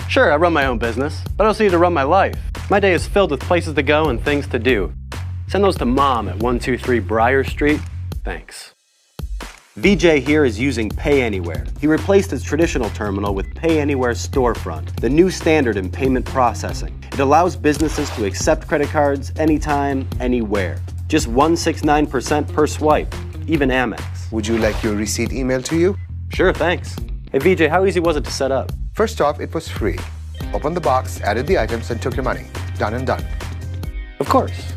Sure, I run my own business, but I also need to run my life. My day is filled with places to go and things to do. Send those to Mom at 123 Briar Street. Thanks. VJ here is using Pay Anywhere. He replaced his traditional terminal with Pay Anywhere Storefront, the new standard in payment processing. It allows businesses to accept credit cards anytime, anywhere. Just 169% per swipe, even Amex. Would you like your receipt emailed to you? Sure, thanks. Hey VJ, how easy was it to set up? First off, it was free. Opened the box, added the items, and took your money. Done and done. Of course.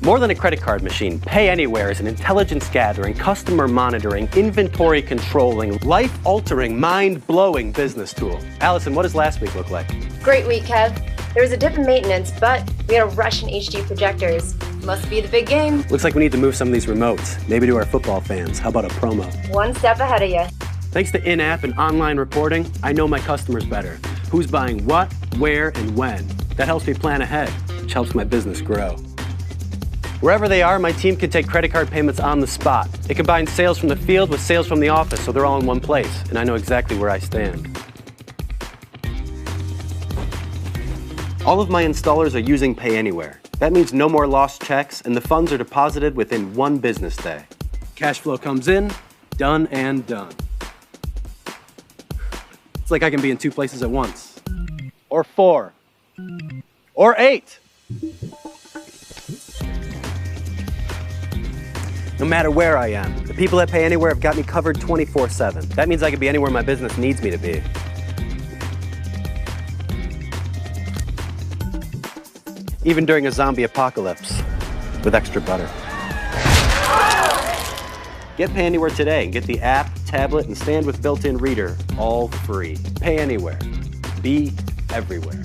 More than a credit card machine, Pay Anywhere is an intelligence gathering, customer monitoring, inventory controlling, life-altering, mind-blowing business tool. Allison, what does last week look like? Great week, Kev. There was a dip in maintenance, but we had a rush in HD projectors. Must be the big game. Looks like we need to move some of these remotes, maybe to our football fans. How about a promo? One step ahead of you. Thanks to in-app and online reporting, I know my customers better. Who's buying what, where, and when. That helps me plan ahead, which helps my business grow. Wherever they are, my team can take credit card payments on the spot. It combines sales from the field with sales from the office, so they're all in one place, and I know exactly where I stand. All of my installers are using Pay Anywhere. That means no more lost checks, and the funds are deposited within 1 business day. Cash flow comes in, done and done. It's like I can be in 2 places at once. Or 4. Or 8. No matter where I am, the people at Pay Anywhere have got me covered 24/7. That means I can be anywhere my business needs me to be. Even during a zombie apocalypse, with extra butter. Get Pay Anywhere today and get the app, tablet, and stand with built-in reader, all free. Pay Anywhere. Be everywhere.